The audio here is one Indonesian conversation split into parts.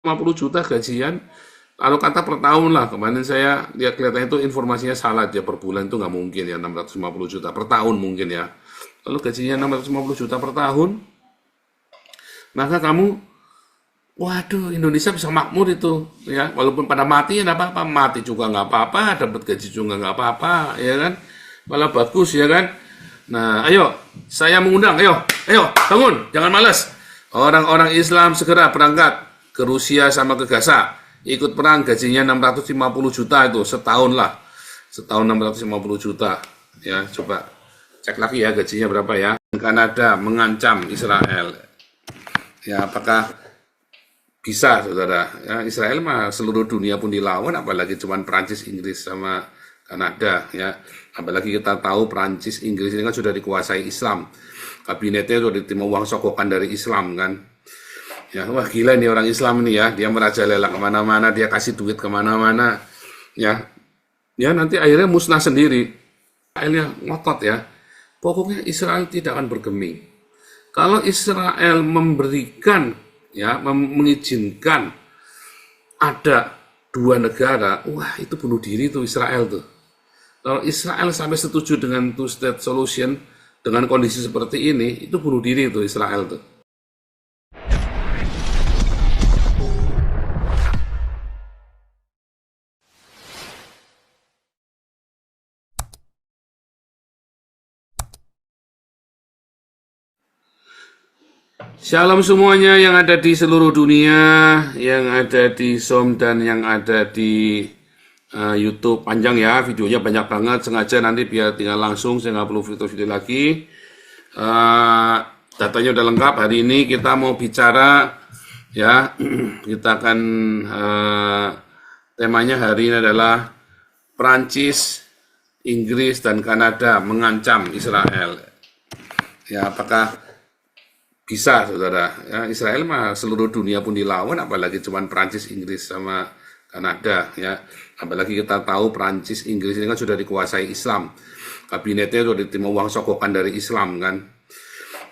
50 juta gajian, kalau kata per tahun lah, kemarin saya lihat kelihatannya itu informasinya salah, dia per bulan itu nggak mungkin ya, 650 juta per tahun mungkin ya. Kalau gajinya 650 juta per tahun, maka kamu, waduh, Indonesia bisa makmur itu ya, walaupun pada mati ya nggak apa-apa, mati juga nggak apa-apa, dapat gaji juga nggak apa-apa, ya kan, malah bagus ya kan. Nah, ayo, saya mengundang, ayo, bangun, jangan malas. Orang-orang Islam segera berangkat ke Rusia sama ke Gaza, ikut perang, gajinya 650 juta itu setahun lah, setahun 650 juta, ya coba cek lagi ya gajinya berapa ya. Kanada mengancam Israel, ya apakah bisa saudara? Ya, Israel mah seluruh dunia pun dilawan, apalagi cuman Prancis, Inggris sama Kanada ya. Apalagi kita tahu Prancis, Inggris ini kan sudah dikuasai Islam. Kabinetnya sudah diterima uang sogokan dari Islam kan. Ya, wah gila nih orang Islam ini ya, dia merajalela kemana-mana, dia kasih duit kemana-mana, ya, ya nanti akhirnya musnah sendiri. Israelnya ngotot ya, pokoknya Israel tidak akan bergeming. Kalau Israel memberikan, ya, mengizinkan ada dua negara, wah itu bunuh diri tuh Israel tuh. Kalau Israel sampai setuju dengan two-state solution dengan kondisi seperti ini, itu bunuh diri tuh Israel tuh. Shalom semuanya yang ada di seluruh dunia, yang ada di Zoom dan yang ada di YouTube. Panjang ya, videonya banyak banget, sengaja nanti biar tinggal langsung, saya nggak perlu video-video lagi. Datanya udah lengkap, hari ini kita mau bicara, ya, kita akan, temanya hari ini adalah Prancis, Inggris, dan Kanada mengancam Israel. Ya, apakah bisa saudara, ya, Israel mah seluruh dunia pun dilawan, apalagi cuman Prancis, Inggris sama Kanada ya. Apalagi kita tahu Prancis, Inggris ini kan sudah dikuasai Islam. Kabinetnya sudah diterima uang sogokan dari Islam kan.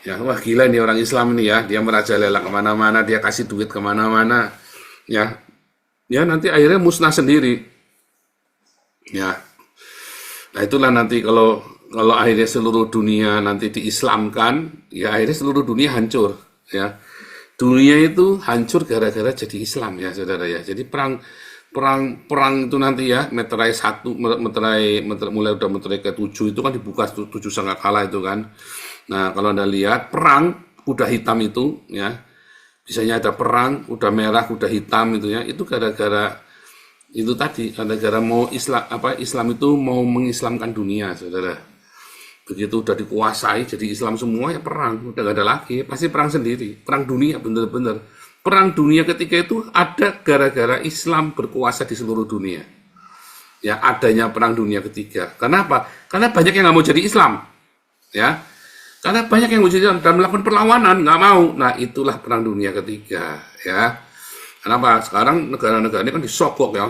Ya, wah gila nih orang Islam ini ya, dia merajalela kemana-mana, dia kasih duit kemana-mana, ya, ya nanti akhirnya musnah sendiri. Ya, nah itulah nanti kalau akhirnya seluruh dunia nanti diislamkan, ya akhirnya seluruh dunia hancur, ya. Dunia itu hancur gara-gara jadi Islam ya, saudara ya. Jadi perang itu nanti ya, meterai satu, mulai udah meterai ke-7 itu kan dibuka 7 sangkakala itu kan. Nah, kalau Anda lihat perang kuda hitam itu ya, biasanya ada perang kuda merah, kuda hitam itu ya, itu gara-gara itu tadi, gara-gara mau Islam itu mau mengislamkan dunia, saudara. Begitu udah dikuasai jadi Islam semua ya perang, udah gak ada lagi, pasti perang sendiri, perang dunia bener-bener. Perang dunia ketiga itu ada gara-gara Islam berkuasa di seluruh dunia. Ya adanya perang dunia ketiga. Kenapa? Karena banyak yang nggak mau jadi Islam, ya. Karena banyak yang mau jadi Islam dan melakukan perlawanan nggak mau. Nah itulah perang dunia ketiga, ya. Kenapa? Sekarang negara-negara ini kan disogok ya,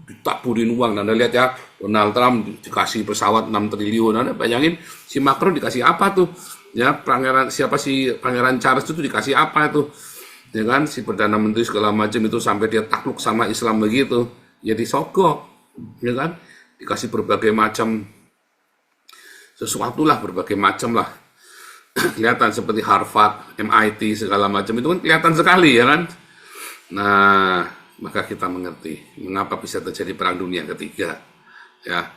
ditaburin uang. Anda lihat ya, Donald Trump dikasih pesawat 6 triliun. Anda bayangin si Macron dikasih apa tuh? Ya, Pangeran Charles itu dikasih apa itu? Ya kan, si Perdana Menteri segala macam itu sampai dia takluk sama Islam begitu. Ya disogok, ya kan? Dikasih berbagai macam sesuatu lah, berbagai macam lah. Kelihatan seperti Harvard, MIT segala macam itu kan kelihatan sekali ya kan? Nah, maka kita mengerti mengapa bisa terjadi perang dunia ketiga, ya.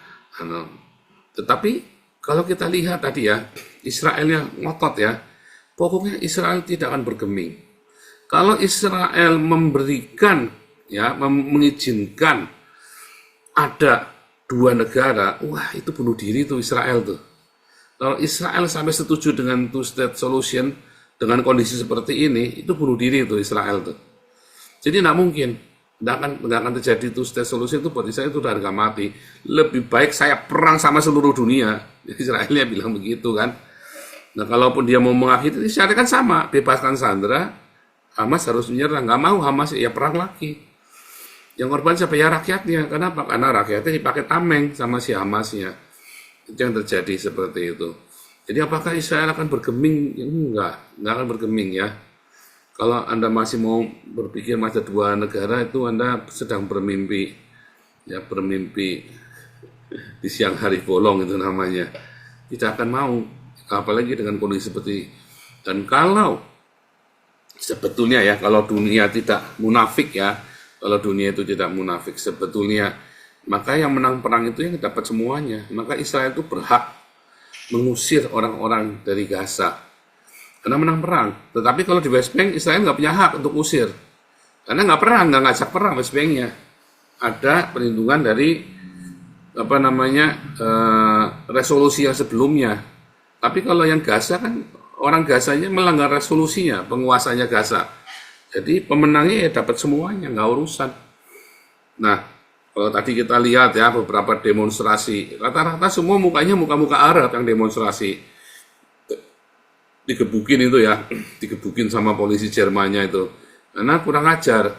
Tetapi kalau kita lihat tadi ya, Israelnya ngotot ya, pokoknya Israel tidak akan bergeming. Kalau Israel memberikan, ya, mengizinkan ada dua negara, wah itu bunuh diri tuh Israel tuh. Kalau Israel sampai setuju dengan two-state solution dengan kondisi seperti ini, itu bunuh diri tuh Israel tuh. Jadi tidak mungkin, tidak akan terjadi two-state solution itu buat Israel itu udah harga mati. Lebih baik saya perang sama seluruh dunia. Israelnya bilang begitu kan. Nah kalaupun dia mau mengakhiri, Israel kan sama, bebaskan Sandra, Hamas harus menyerah. Nggak mau Hamas ya perang lagi. Yang korban siapa ya rakyatnya. Kenapa? Karena rakyatnya dipakai tameng sama si Hamasnya. Itu yang terjadi seperti itu. Jadi apakah Israel akan bergeming? Enggak akan bergeming ya. Kalau Anda masih mau berpikir masa dua negara, itu Anda sedang bermimpi, ya bermimpi di siang hari bolong itu namanya. Tidak akan mau, apalagi dengan kondisi seperti. Dan kalau sebetulnya ya, kalau dunia tidak munafik ya, kalau dunia itu tidak munafik sebetulnya, maka yang menang perang itu yang dapat semuanya. Maka Israel itu berhak mengusir orang-orang dari Gaza karena menang perang. Tetapi kalau di West Bank, Israel nggak punya hak untuk usir karena nggak perang, nggak ngajak perang. West Banknya ada perlindungan dari resolusi yang sebelumnya. Tapi kalau yang Gaza kan orang Gazanya melanggar resolusinya, penguasanya Gaza. Jadi pemenangnya ya dapat semuanya, nggak urusan. Nah, kalau tadi kita lihat ya beberapa demonstrasi, rata-rata semua mukanya muka-muka Arab yang demonstrasi. Digebukin itu ya, digebukin sama polisi Jermannya itu. Karena kurang ajar.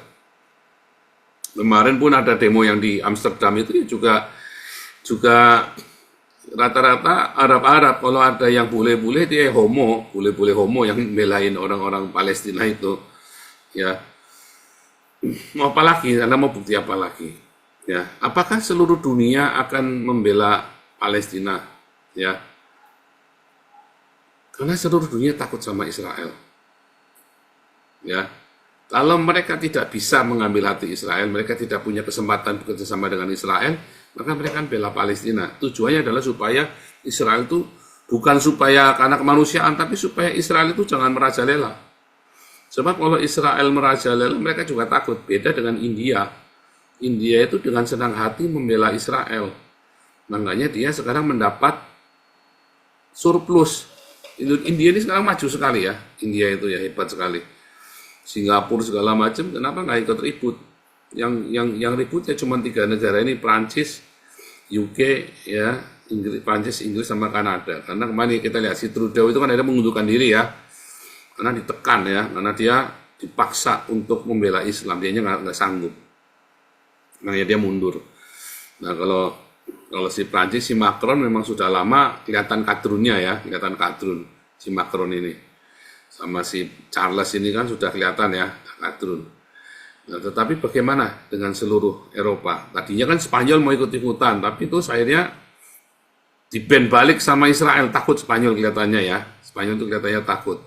Kemarin pun ada demo yang di Amsterdam itu ya juga rata-rata Arab-Arab. Kalau ada yang bule-bule dia homo, bule-bule homo yang belain orang-orang Palestina itu. Ya, mau apa lagi? Anda mau bukti apa lagi? Ya, apakah seluruh dunia akan membela Palestina? Ya, karena seluruh dunia takut sama Israel. Ya, kalau mereka tidak bisa mengambil hati Israel, mereka tidak punya kesempatan bekerja sama dengan Israel, maka mereka akan bela Palestina. Tujuannya adalah supaya Israel itu bukan supaya karena kemanusiaan, tapi supaya Israel itu jangan merajalela. Sebab kalau Israel merajalela, mereka juga takut. Beda dengan India. India itu dengan senang hati membela Israel. Makanya dia sekarang mendapat surplus. India ini sekarang maju sekali ya. India itu ya hebat sekali. Singapura segala macam, kenapa nggak ikut ribut? Yang ributnya cuma 3 negara ini, Prancis, UK, ya, Prancis, Inggris sama Kanada. Karena kemarin kita lihat si Trudeau itu kan ada mengundurkan diri ya. Karena ditekan ya, karena dia dipaksa untuk membela Islam, dia nggak sanggup, makanya dia mundur. Nah kalau si Prancis, si Macron memang sudah lama kelihatan kadrunnya ya, kelihatan kadrun si Macron ini, sama si Charles ini kan sudah kelihatan ya kadrun. Nah tetapi bagaimana dengan seluruh Eropa? Tadinya kan Spanyol mau ikut-ikutan, tapi itu akhirnya di-ban balik sama Israel, takut Spanyol kelihatannya ya, Spanyol itu kelihatannya takut.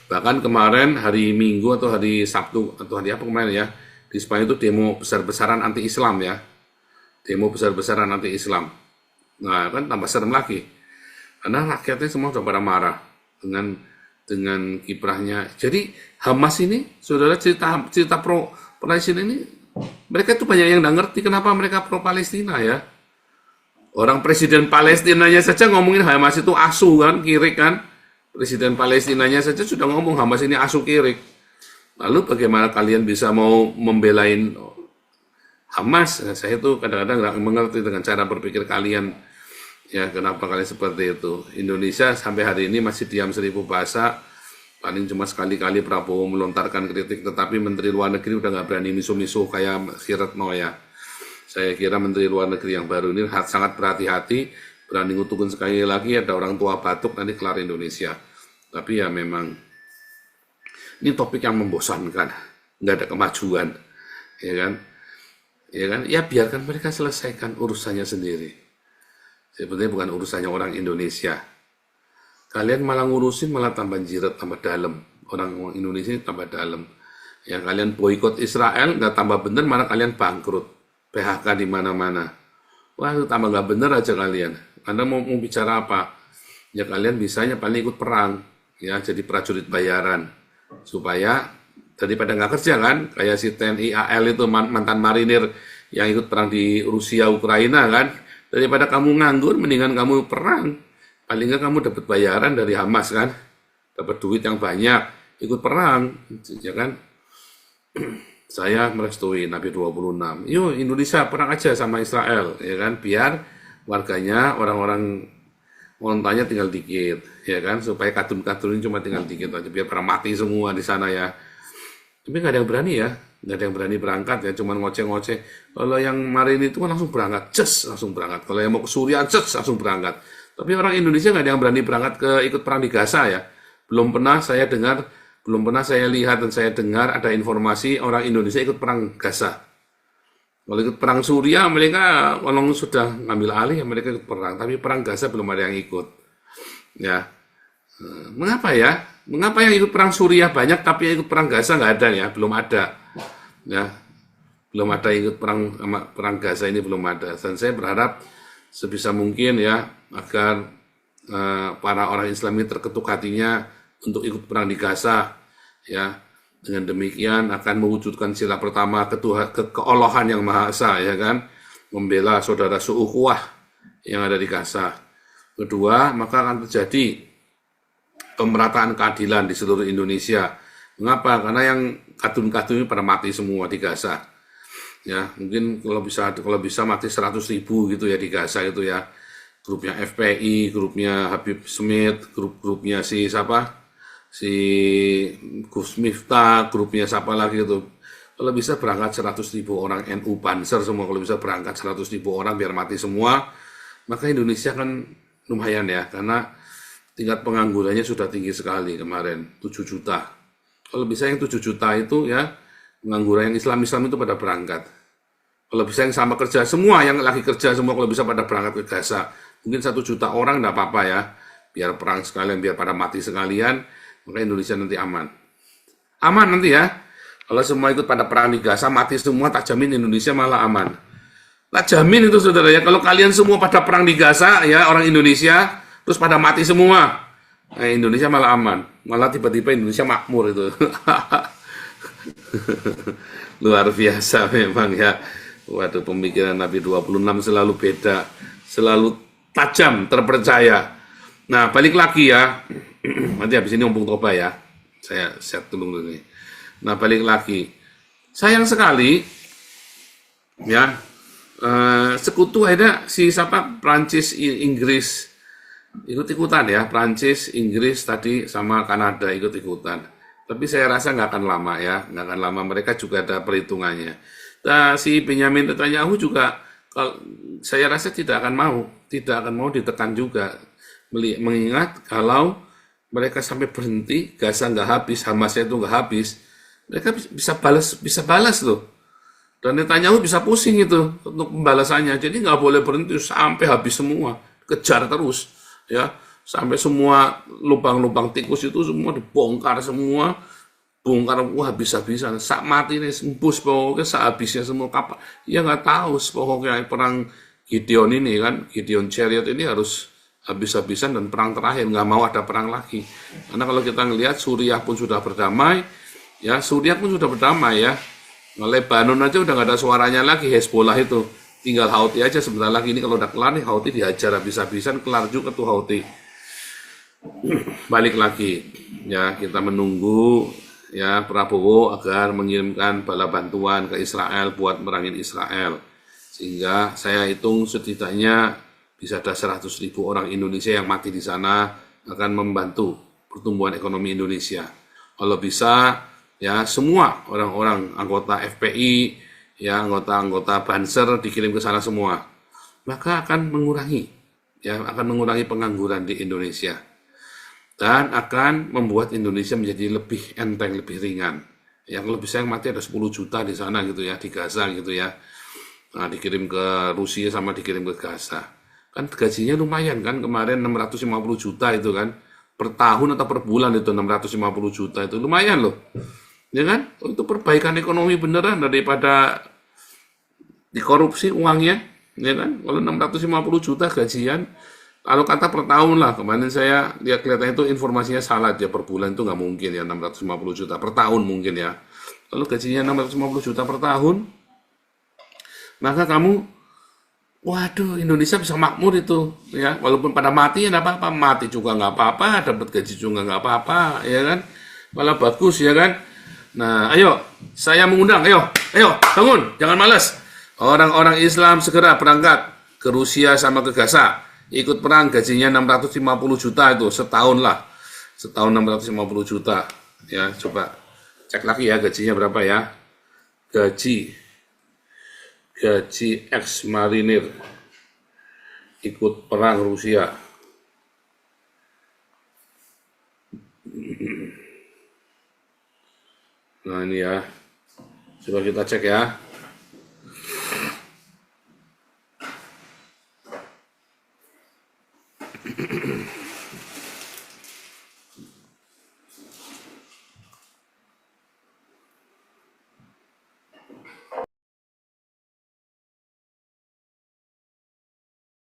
Bahkan kemarin hari Minggu atau hari Sabtu atau hari apa kemarin ya, di Spanyol itu demo besar-besaran anti-Islam ya. Demo besar-besaran anti-Islam. Nah, kan tambah serem lagi. Karena rakyatnya semua sudah pada marah dengan kiprahnya. Jadi Hamas ini, saudara, cerita pro Palestina ini, mereka itu banyak yang nggak ngerti kenapa mereka pro Palestina ya. Orang presiden Palestinanya saja ngomongin Hamas itu asu kan, kiri kan. Presiden Palestinanya saja sudah ngomong Hamas ini asu kirik. Lalu bagaimana kalian bisa mau membelain Hamas? Nah, saya itu kadang-kadang nggak mengerti dengan cara berpikir kalian. Ya, kenapa kalian seperti itu? Indonesia sampai hari ini masih diam 1000 bahasa. Paling cuma sekali-kali Prabowo melontarkan kritik, tetapi Menteri Luar Negeri udah nggak berani misu-misu kayak si Retno ya. Saya kira Menteri Luar Negeri yang baru ini sangat berhati-hati, berani ngutukin sekali lagi ada orang tua batuk nanti kelar Indonesia. Tapi ya memang ini topik yang membosankan, nggak ada kemajuan, ya kan? Ya kan? Ya biarkan mereka selesaikan urusannya sendiri. Sebenarnya bukan urusannya orang Indonesia. Kalian malah ngurusin malah tambah jirat, tambah dalam. Orang Indonesia ini tambah dalam. Ya kalian boikot Israel, nggak tambah bener, malah kalian bangkrut. PHK di mana-mana. Wah, itu tambah nggak bener aja kalian. Anda mau bicara apa? Ya kalian bisanya paling ikut perang, ya jadi prajurit bayaran, supaya daripada nggak kerja kan, kayak si TNI AL itu mantan marinir yang ikut perang di Rusia Ukraina kan, daripada kamu nganggur, mendingan kamu perang, paling nggak kamu dapat bayaran dari Hamas kan, dapat duit yang banyak, ikut perang, ya kan? Saya merestui Nabi 26. Yuk Indonesia perang aja sama Israel, ya kan? Biar warganya, orang-orang montanya tinggal dikit, ya kan? Supaya katun-katun cuma tinggal dikit aja, biar pada mati semua di sana ya. Tapi nggak ada yang berani ya, nggak ada yang berani berangkat ya, cuma ngoceh-ngoceh. Kalau yang marin itu kan langsung berangkat, langsung berangkat. Kalau yang mau ke Suriah, langsung berangkat. Tapi orang Indonesia nggak ada yang berani berangkat ikut perang di Gaza ya. Belum pernah saya dengar Belum pernah saya lihat dan saya dengar ada informasi orang Indonesia ikut perang Gaza. Kalau ikut perang Suriah, mereka kalau sudah ngambil alih, ya mereka ikut perang. Tapi perang Gaza belum ada yang ikut. Ya, mengapa ya? Mengapa yang ikut perang Suriah banyak, tapi yang ikut perang Gaza nggak ada ya? Belum ada. Ya, belum ada yang ikut perang Gaza ini belum ada. Dan saya berharap sebisa mungkin ya agar para orang Islam ini terketuk hatinya untuk ikut perang di Gaza. Ya, dengan demikian akan mewujudkan sila pertama keolohan yang Maha Esa, ya kan, membela saudara seukhuwah yang ada di Gaza. Kedua, maka akan terjadi pemerataan keadilan di seluruh Indonesia. Mengapa? Karena yang kadun-kadun ini pada mati semua di Gaza. Ya, mungkin kalau bisa mati 100.000 gitu ya di Gaza itu ya. Grupnya FPI, grupnya Habib Smith, grupnya si Gus Miftah, grupnya siapa lagi itu. Kalau bisa berangkat 100.000 orang NU Banser semua, kalau bisa berangkat 100.000 orang biar mati semua, maka Indonesia kan lumayan ya, karena tingkat penganggurannya sudah tinggi sekali kemarin, 7 juta. Kalau bisa yang 7 juta itu ya, pengangguran yang Islam itu pada berangkat. Kalau bisa yang sama kerja semua, yang lagi kerja semua, kalau bisa pada berangkat ke Gaza. Mungkin 1 juta orang enggak apa-apa ya, biar perang sekalian, biar pada mati sekalian, maka Indonesia nanti aman. Aman nanti ya. Kalau semua ikut pada perang di Gaza, mati semua, tak jamin Indonesia malah aman. Tak jamin itu saudara ya. Kalau kalian semua pada perang di Gaza, ya orang Indonesia, terus pada mati semua, Indonesia malah aman. Malah tiba-tiba Indonesia makmur itu. Luar biasa memang ya. Waduh, pemikiran Nabi 26 selalu beda. Selalu tajam, terpercaya. Nah, balik lagi ya. Nanti habis ini ngomong toba ya. Saya set dulu ini. Nah, balik lagi. Sayang sekali ya, sekutu ada si Prancis, Inggris ikut-ikutan ya. Prancis, Inggris tadi sama Kanada ikut-ikutan. Tapi saya rasa nggak akan lama ya. Nggak akan lama, mereka juga ada perhitungannya. Nah, si Benyamin Netanyahu juga saya rasa tidak akan mau ditekan juga. Mengingat kalau mereka sampai berhenti, Gaza nggak habis, Hamasnya itu nggak habis, mereka bisa balas loh. Dan Netanyahu bisa pusing itu untuk pembalasannya. Jadi nggak boleh berhenti sampai habis semua, kejar terus, ya sampai semua lubang-lubang tikus itu semua dibongkar semua, bongkar habis-habisan. Sak mati nih, sembus pokoknya sak habisnya semua kapal. Ya nggak tahu, pokoknya perang Gideon ini kan, Gideon Chariot ini harus habis-habisan dan perang terakhir, nggak mau ada perang lagi. Karena kalau kita ngelihat Suriah pun sudah berdamai, ya ya. Nah, Lebanon aja udah nggak ada suaranya lagi, Hezbollah itu. Tinggal Houthi aja sebentar lagi ini kalau udah kelar nih, Houthi dihajar habis-habisan, kelar juga tuh Houthi. Balik lagi, ya kita menunggu ya Prabowo agar mengirimkan bala bantuan ke Israel buat merangin Israel. Sehingga saya hitung setidaknya bisa ada 100.000 orang Indonesia yang mati di sana akan membantu pertumbuhan ekonomi Indonesia. Kalau bisa, ya semua orang-orang anggota FPI, ya anggota-anggota Banser dikirim ke sana semua, maka akan mengurangi pengangguran di Indonesia dan akan membuat Indonesia menjadi lebih enteng, lebih ringan. Ya kalau bisa yang mati ada 10 juta di sana gitu ya, di Gaza gitu ya. Nah, dikirim ke Rusia sama dikirim ke Gaza. Kan gajinya lumayan kan, kemarin 650 juta itu kan, per tahun atau per bulan itu 650 juta itu lumayan loh. Ya kan? Itu perbaikan ekonomi beneran daripada dikorupsi uangnya, ya kan? Kalau 650 juta gajian, kalau kata per tahun lah, kemarin saya lihat kelihatannya itu informasinya salah aja, per bulan itu nggak mungkin ya 650 juta, per tahun mungkin ya. Kalau gajinya 650 juta per tahun, maka kamu waduh, Indonesia bisa makmur itu, ya. Walaupun pada mati ya nggak apa-apa, mati juga nggak apa-apa, dapat gaji juga nggak apa-apa, ya kan? Malah bagus, ya kan? Nah, ayo, saya mengundang, ayo, bangun, jangan malas. Orang-orang Islam segera berangkat ke Rusia sama ke Gaza, ikut perang, gajinya 650 juta itu setahun lah, setahun 650 juta, ya. Coba cek lagi ya gajinya berapa ya? Gaji ex-marinir ikut perang Rusia. Nah ini ya, coba kita cek ya.